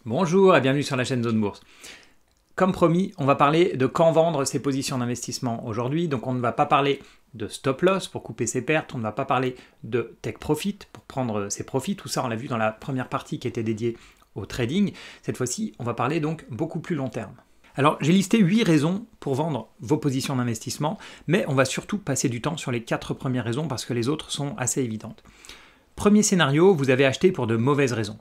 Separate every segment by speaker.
Speaker 1: Bonjour et bienvenue sur la chaîne Zone Bourse. Comme promis, on va parler de quand vendre ses positions d'investissement aujourd'hui. Donc on ne va pas parler de stop loss pour couper ses pertes, on ne va pas parler de take profit pour prendre ses profits. Tout ça, on l'a vu dans la première partie qui était dédiée au trading. Cette fois-ci, on va parler donc beaucoup plus long terme. Alors j'ai listé 8 raisons pour vendre vos positions d'investissement, mais on va surtout passer du temps sur les 4 premières raisons parce que les autres sont assez évidentes. Premier scénario, vous avez acheté pour de mauvaises raisons.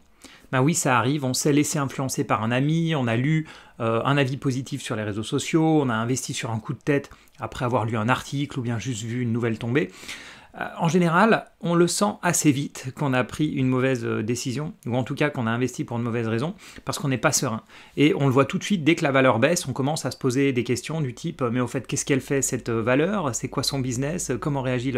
Speaker 1: Ben oui, ça arrive, on s'est laissé influencer par un ami, on a lu un avis positif sur les réseaux sociaux, on a investi sur un coup de tête après avoir lu un article ou bien juste vu une nouvelle tomber. En général, on le sent assez vite qu'on a pris une mauvaise décision, ou en tout cas qu'on a investi pour une mauvaise raison, parce qu'on n'est pas serein. Et on le voit tout de suite, dès que la valeur baisse, on commence à se poser des questions du type « mais au fait, qu'est-ce qu'elle fait cette valeur? C'est quoi son business? Comment réagit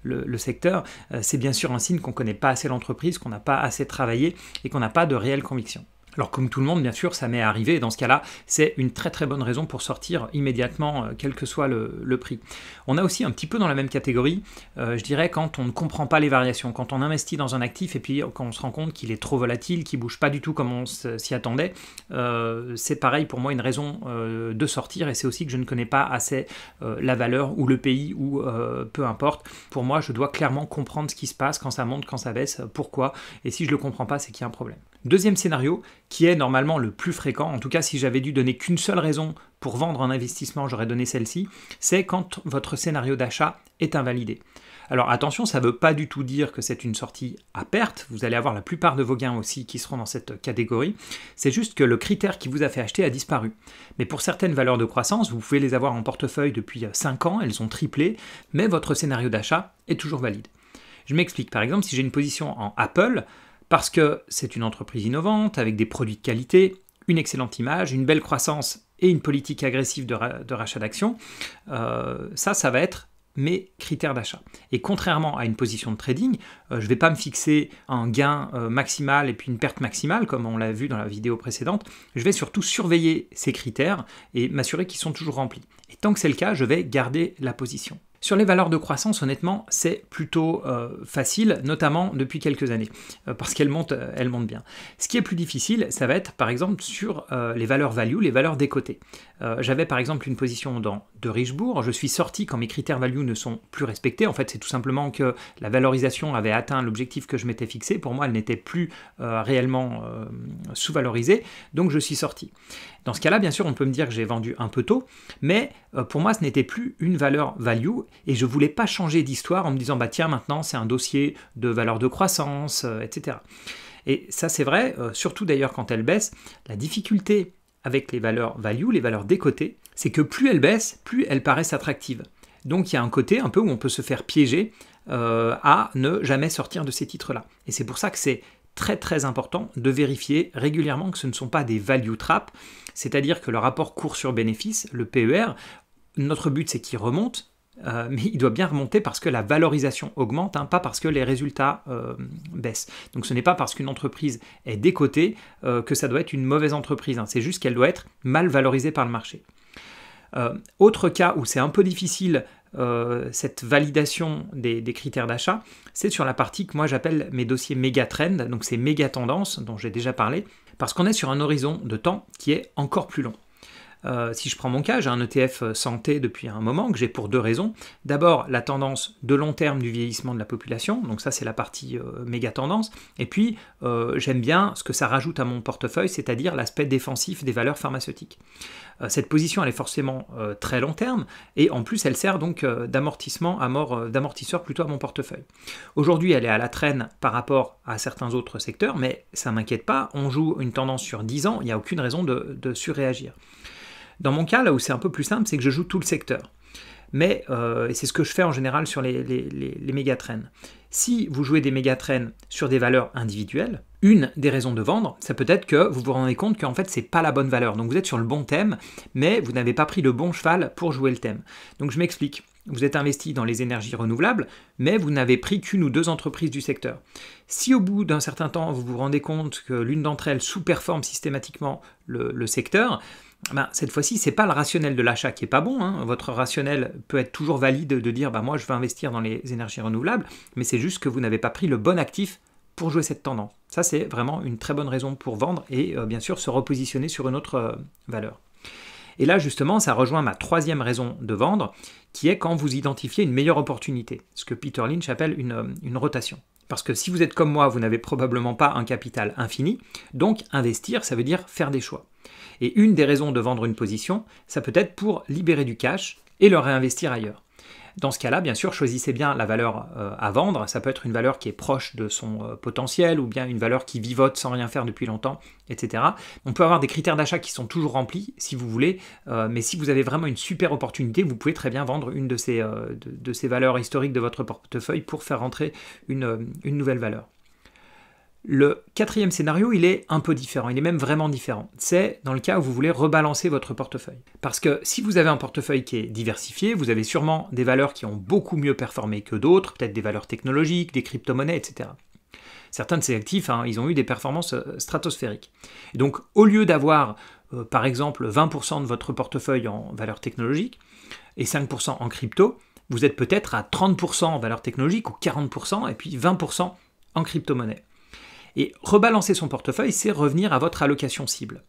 Speaker 1: le secteur ?» C'est bien sûr un signe qu'on ne connaît pas assez l'entreprise, qu'on n'a pas assez travaillé et qu'on n'a pas de réelle conviction. Alors comme tout le monde, bien sûr, ça m'est arrivé, et dans ce cas-là, c'est une très très bonne raison pour sortir immédiatement, quel que soit le prix. On a aussi un petit peu dans la même catégorie, je dirais, quand on ne comprend pas les variations, quand on investit dans un actif et puis quand on se rend compte qu'il est trop volatile, qu'il ne bouge pas du tout comme on s'y attendait, c'est pareil pour moi une raison de sortir, et c'est aussi que je ne connais pas assez la valeur ou le pays ou peu importe. Pour moi, je dois clairement comprendre ce qui se passe quand ça monte, quand ça baisse, pourquoi, et si je ne le comprends pas, c'est qu'il y a un problème. Deuxième scénario, qui est normalement le plus fréquent, en tout cas si j'avais dû donner qu'une seule raison pour vendre un investissement, j'aurais donné celle-ci, c'est quand votre scénario d'achat est invalidé. Alors attention, ça ne veut pas du tout dire que c'est une sortie à perte, vous allez avoir la plupart de vos gains aussi qui seront dans cette catégorie, c'est juste que le critère qui vous a fait acheter a disparu. Mais pour certaines valeurs de croissance, vous pouvez les avoir en portefeuille depuis 5 ans, elles ont triplé, mais votre scénario d'achat est toujours valide. Je m'explique, par exemple, si j'ai une position en Apple, parce que c'est une entreprise innovante, avec des produits de qualité, une excellente image, une belle croissance et une politique agressive de rachat d'actions, ça va être mes critères d'achat. Et contrairement à une position de trading, je ne vais pas me fixer un gain maximal et puis une perte maximale, comme on l'a vu dans la vidéo précédente, je vais surtout surveiller ces critères et m'assurer qu'ils sont toujours remplis. Et tant que c'est le cas, je vais garder la position. Sur les valeurs de croissance, honnêtement, c'est plutôt facile, notamment depuis quelques années, parce qu'elles montent bien. Ce qui est plus difficile, ça va être par exemple sur les valeurs value, les valeurs décotées. J'avais par exemple une position dans de Richebourg, je suis sorti quand mes critères value ne sont plus respectés. En fait, c'est tout simplement que la valorisation avait atteint l'objectif que je m'étais fixé. Pour moi, elle n'était plus réellement sous-valorisée, donc je suis sorti. Dans ce cas-là, bien sûr, on peut me dire que j'ai vendu un peu tôt, mais pour moi, ce n'était plus une valeur value et je ne voulais pas changer d'histoire en me disant « bah tiens, maintenant, c'est un dossier de valeur de croissance, etc. » Et ça, c'est vrai, surtout d'ailleurs quand elles baissent, la difficulté avec les valeurs value, les valeurs décotées, c'est que plus elles baissent, plus elles paraissent attractives. Donc il y a un côté un peu où on peut se faire piéger à ne jamais sortir de ces titres-là. Et c'est pour ça que c'est très très important de vérifier régulièrement que ce ne sont pas des value traps, c'est-à-dire que le rapport cours sur bénéfice, le PER, notre but c'est qu'il remonte, mais il doit bien remonter parce que la valorisation augmente, pas parce que les résultats baissent. Donc ce n'est pas parce qu'une entreprise est décotée que ça doit être une mauvaise entreprise, c'est juste qu'elle doit être mal valorisée par le marché. Autre cas où c'est un peu difficile cette validation des critères d'achat, c'est sur la partie que moi j'appelle mes dossiers méga trend, donc ces méga tendances dont j'ai déjà parlé, parce qu'on est sur un horizon de temps qui est encore plus long. Si je prends mon cas, j'ai un ETF santé depuis un moment que j'ai pour 2 raisons. D'abord, la tendance de long terme du vieillissement de la population, donc ça c'est la partie méga tendance. Et puis, j'aime bien ce que ça rajoute à mon portefeuille, c'est-à-dire l'aspect défensif des valeurs pharmaceutiques. Cette position, elle est forcément très long terme, et en plus, elle sert donc d'amortisseur plutôt à mon portefeuille. Aujourd'hui, elle est à la traîne par rapport à certains autres secteurs, mais ça ne m'inquiète pas, on joue une tendance sur 10 ans, il n'y a aucune raison de surréagir. Dans mon cas, là où c'est un peu plus simple, c'est que je joue tout le secteur. Mais, et c'est ce que je fais en général sur les méga-trends. Si vous jouez des méga-trends sur des valeurs individuelles, une des raisons de vendre, ça peut être que vous vous rendez compte qu'en fait, c'est pas la bonne valeur. Donc vous êtes sur le bon thème, mais vous n'avez pas pris le bon cheval pour jouer le thème. Donc je m'explique. Vous êtes investi dans les énergies renouvelables, mais vous n'avez pris qu'une ou 2 entreprises du secteur. Si au bout d'un certain temps, vous vous rendez compte que l'une d'entre elles sous-performe systématiquement le secteur, cette fois-ci, ce n'est pas le rationnel de l'achat qui n'est pas bon. Votre rationnel peut être toujours valide de dire moi je veux investir dans les énergies renouvelables, mais c'est juste que vous n'avez pas pris le bon actif pour jouer cette tendance. Ça, c'est vraiment une très bonne raison pour vendre et bien sûr se repositionner sur une autre valeur. Et là, justement, ça rejoint ma troisième raison de vendre, qui est quand vous identifiez une meilleure opportunité, ce que Peter Lynch appelle une rotation. Parce que si vous êtes comme moi, vous n'avez probablement pas un capital infini, donc investir, ça veut dire faire des choix. Et une des raisons de vendre une position, ça peut être pour libérer du cash et le réinvestir ailleurs. Dans ce cas-là, bien sûr, choisissez bien la valeur à vendre. Ça peut être une valeur qui est proche de son potentiel ou bien une valeur qui vivote sans rien faire depuis longtemps, etc. On peut avoir des critères d'achat qui sont toujours remplis, si vous voulez, mais si vous avez vraiment une super opportunité, vous pouvez très bien vendre une de ces valeurs historiques de votre portefeuille pour faire rentrer une nouvelle valeur. Le quatrième scénario, il est un peu différent, il est même vraiment différent. C'est dans le cas où vous voulez rebalancer votre portefeuille. Parce que si vous avez un portefeuille qui est diversifié, vous avez sûrement des valeurs qui ont beaucoup mieux performé que d'autres, peut-être des valeurs technologiques, des crypto-monnaies, etc. Certains de ces actifs, ils ont eu des performances stratosphériques. Et donc, au lieu d'avoir, par exemple, 20% de votre portefeuille en valeurs technologiques et 5% en crypto, vous êtes peut-être à 30% en valeurs technologiques ou 40% et puis 20% en crypto-monnaie. Et rebalancer son portefeuille, c'est revenir à votre allocation cible.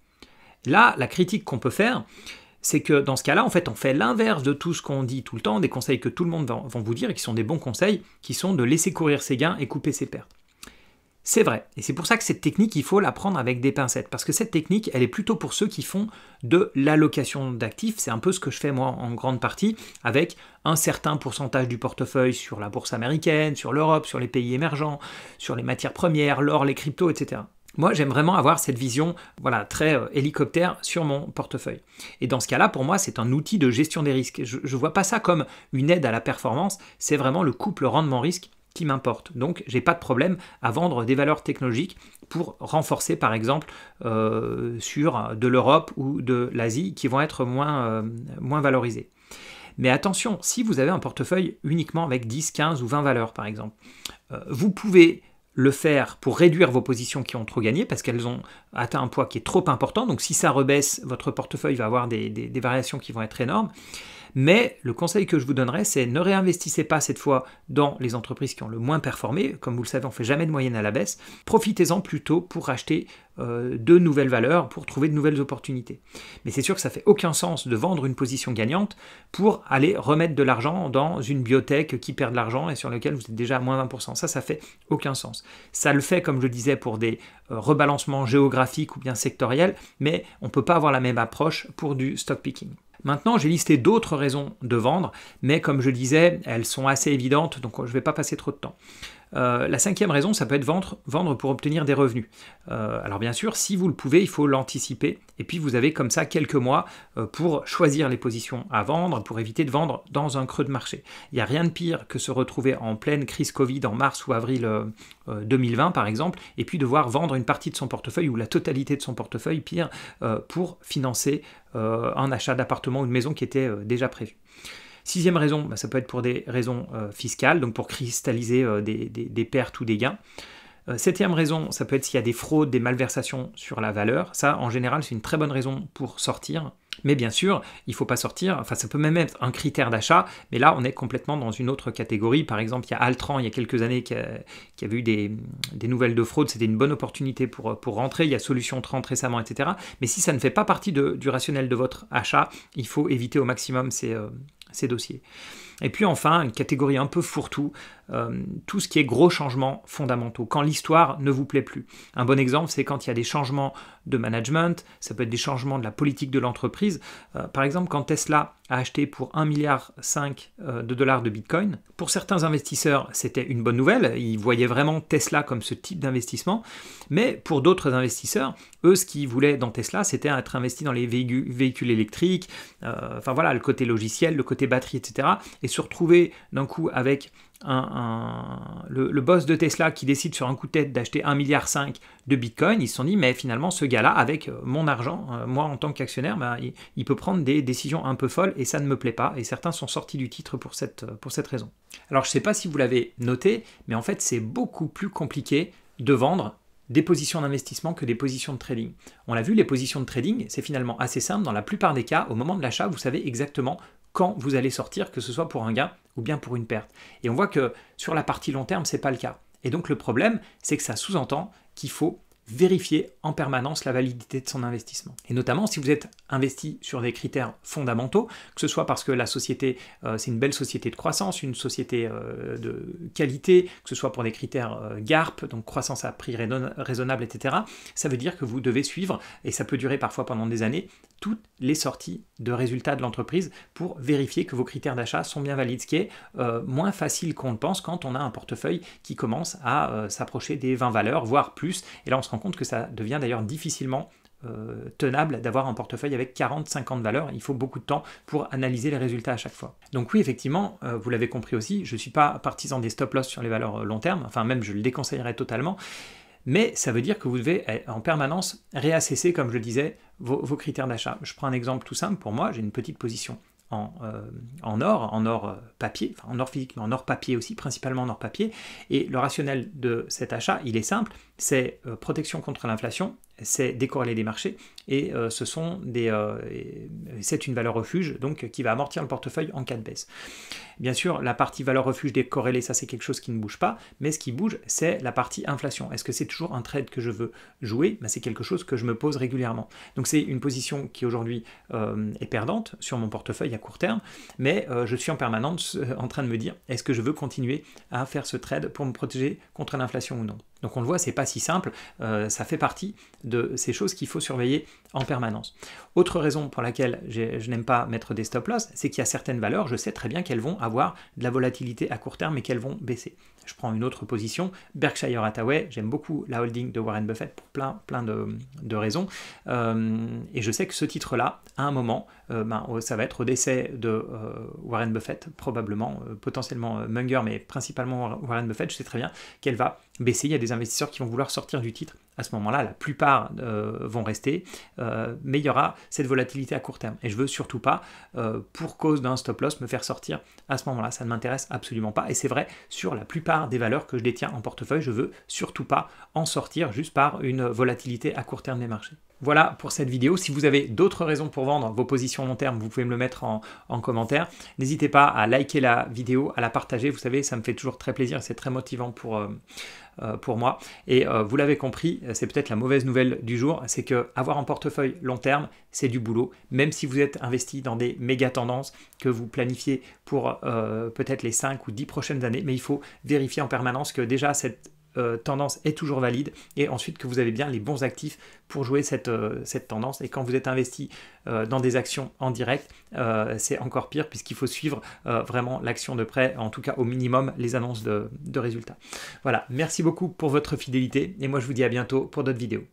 Speaker 1: Là, la critique qu'on peut faire, c'est que dans ce cas-là, en fait, on fait l'inverse de tout ce qu'on dit tout le temps, des conseils que tout le monde va vous dire et qui sont des bons conseils, qui sont de laisser courir ses gains et couper ses pertes. C'est vrai, et c'est pour ça que cette technique, il faut la prendre avec des pincettes, parce que cette technique, elle est plutôt pour ceux qui font de l'allocation d'actifs, c'est un peu ce que je fais moi en grande partie, avec un certain pourcentage du portefeuille sur la bourse américaine, sur l'Europe, sur les pays émergents, sur les matières premières, l'or, les cryptos, etc. Moi, j'aime vraiment avoir cette vision très hélicoptère sur mon portefeuille. Et dans ce cas-là, pour moi, c'est un outil de gestion des risques. Je ne vois pas ça comme une aide à la performance, c'est vraiment le couple rendement-risque qui m'importe. Donc, j'ai pas de problème à vendre des valeurs technologiques pour renforcer, par exemple, sur de l'Europe ou de l'Asie qui vont être moins valorisées. Mais attention, si vous avez un portefeuille uniquement avec 10, 15 ou 20 valeurs, par exemple, vous pouvez le faire pour réduire vos positions qui ont trop gagné parce qu'elles ont atteint un poids qui est trop important. Donc, si ça rebaisse, votre portefeuille va avoir des variations qui vont être énormes. Mais le conseil que je vous donnerais, c'est ne réinvestissez pas cette fois dans les entreprises qui ont le moins performé. Comme vous le savez, on ne fait jamais de moyenne à la baisse. Profitez-en plutôt pour acheter de nouvelles valeurs, pour trouver de nouvelles opportunités. Mais c'est sûr que ça ne fait aucun sens de vendre une position gagnante pour aller remettre de l'argent dans une biotech qui perd de l'argent et sur laquelle vous êtes déjà à moins 20%. Ça fait aucun sens. Ça le fait, comme je le disais, pour des rebalancements géographiques ou bien sectoriels, mais on ne peut pas avoir la même approche pour du stock picking. Maintenant, j'ai listé d'autres raisons de vendre, mais comme je le disais, elles sont assez évidentes, donc je ne vais pas passer trop de temps. La cinquième raison, ça peut être vendre pour obtenir des revenus. Alors bien sûr, si vous le pouvez, il faut l'anticiper, et puis vous avez comme ça quelques mois pour choisir les positions à vendre, pour éviter de vendre dans un creux de marché. Il n'y a rien de pire que se retrouver en pleine crise Covid en mars ou avril 2020 par exemple, et puis devoir vendre une partie de son portefeuille ou la totalité de son portefeuille, pire, pour financer un achat d'appartement ou de maison qui était déjà prévu. Sixième raison, ça peut être pour des raisons fiscales, donc pour cristalliser des pertes ou des gains. Septième raison, ça peut être s'il y a des fraudes, des malversations sur la valeur. Ça, en général, c'est une très bonne raison pour sortir. Mais bien sûr, il ne faut pas sortir, enfin ça peut même être un critère d'achat, mais là on est complètement dans une autre catégorie. Par exemple, il y a Altran, il y a quelques années, qui avait eu des nouvelles de fraude, c'était une bonne opportunité pour rentrer. Il y a Solution 30 récemment, etc. Mais si ça ne fait pas partie du rationnel de votre achat, il faut éviter au maximum ces dossiers. Et puis enfin, une catégorie un peu fourre-tout, tout ce qui est gros changements fondamentaux, quand l'histoire ne vous plaît plus. Un bon exemple, c'est quand il y a des changements de management, ça peut être des changements de la politique de l'entreprise. Par exemple, quand Tesla a acheté pour 1,5 milliard de dollars de Bitcoin, pour certains investisseurs, c'était une bonne nouvelle, ils voyaient vraiment Tesla comme ce type d'investissement, mais pour d'autres investisseurs, eux, ce qu'ils voulaient dans Tesla, c'était être investi dans les véhicules électriques, le côté logiciel, le côté batterie, etc., et se retrouver d'un coup avec le boss de Tesla qui décide sur un coup de tête d'acheter 1,5 milliard de Bitcoin, ils se sont dit, mais finalement, ce gars-là, avec mon argent, moi en tant qu'actionnaire, il peut prendre des décisions un peu folles et ça ne me plaît pas. Et certains sont sortis du titre pour cette raison. Alors, je ne sais pas si vous l'avez noté, mais en fait, c'est beaucoup plus compliqué de vendre des positions d'investissement que des positions de trading. On l'a vu, les positions de trading, c'est finalement assez simple. Dans la plupart des cas, au moment de l'achat, vous savez exactement quand vous allez sortir, que ce soit pour un gain ou bien pour une perte. Et on voit que sur la partie long terme, ce n'est pas le cas. Et donc le problème, c'est que ça sous-entend qu'il faut vérifier en permanence la validité de son investissement. Et notamment si vous êtes investi sur des critères fondamentaux, que ce soit parce que la société, c'est une belle société de croissance, une société de qualité, que ce soit pour des critères GARP, donc croissance à prix raisonnable, etc., ça veut dire que vous devez suivre, et ça peut durer parfois pendant des années, toutes les sorties de résultats de l'entreprise pour vérifier que vos critères d'achat sont bien valides, ce qui est moins facile qu'on le pense quand on a un portefeuille qui commence à s'approcher des 20 valeurs, voire plus, et là on se rend compte que ça devient d'ailleurs difficilement tenable d'avoir un portefeuille avec 40-50 valeurs. Il faut beaucoup de temps pour analyser les résultats à chaque fois. Donc oui, effectivement, vous l'avez compris aussi, je ne suis pas partisan des stop-loss sur les valeurs long terme, enfin même je le déconseillerais totalement, mais ça veut dire que vous devez en permanence réassesser, comme je le disais, vos critères d'achat. Je prends un exemple tout simple, pour moi, j'ai une petite position en or papier, enfin en or physique, mais en or papier aussi, principalement en or papier, et le rationnel de cet achat, il est simple, c'est protection contre l'inflation, c'est décorréler des marchés, et c'est une valeur refuge, donc qui va amortir le portefeuille en cas de baisse. Bien sûr, la partie valeur refuge décorrélée, ça c'est quelque chose qui ne bouge pas, mais ce qui bouge, c'est la partie inflation. Est-ce que c'est toujours un trade que je veux jouer? C'est quelque chose que je me pose régulièrement. Donc c'est une position qui aujourd'hui est perdante sur mon portefeuille à court terme, mais je suis en permanence en train de me dire, est-ce que je veux continuer à faire ce trade pour me protéger contre l'inflation ou non? Donc on le voit, c'est pas si simple, ça fait partie de ces choses qu'il faut surveiller en permanence. Autre raison pour laquelle je n'aime pas mettre des stop-loss, c'est qu'il y a certaines valeurs, je sais très bien qu'elles vont avoir de la volatilité à court terme et qu'elles vont baisser. Je prends une autre position, Berkshire Hathaway, j'aime beaucoup la holding de Warren Buffett pour plein de raisons, et je sais que ce titre-là, à un moment, ça va être au décès de Warren Buffett, probablement, potentiellement Munger, mais principalement Warren Buffett, je sais très bien qu'elle va baisser, il y a des investisseurs qui vont vouloir sortir du titre. À ce moment-là, la plupart vont rester, mais il y aura cette volatilité à court terme. Et je veux surtout pas, pour cause d'un stop-loss, me faire sortir à ce moment-là. Ça ne m'intéresse absolument pas. Et c'est vrai sur la plupart des valeurs que je détiens en portefeuille, je veux surtout pas en sortir juste par une volatilité à court terme des marchés. Voilà pour cette vidéo. Si vous avez d'autres raisons pour vendre vos positions long terme, vous pouvez me le mettre en commentaire. N'hésitez pas à liker la vidéo, à la partager. Vous savez, ça me fait toujours très plaisir. C'est très motivant pour moi. Et vous l'avez compris, c'est peut-être la mauvaise nouvelle du jour, c'est que avoir un portefeuille long terme, c'est du boulot. Même si vous êtes investi dans des méga tendances que vous planifiez pour peut-être les 5 ou 10 prochaines années, mais il faut vérifier en permanence que déjà cette tendance est toujours valide et ensuite que vous avez bien les bons actifs pour jouer cette tendance. Et quand vous êtes investi dans des actions en direct, c'est encore pire puisqu'il faut suivre vraiment l'action de près, en tout cas au minimum les annonces de résultats. Voilà, merci beaucoup pour votre fidélité et moi je vous dis à bientôt pour d'autres vidéos.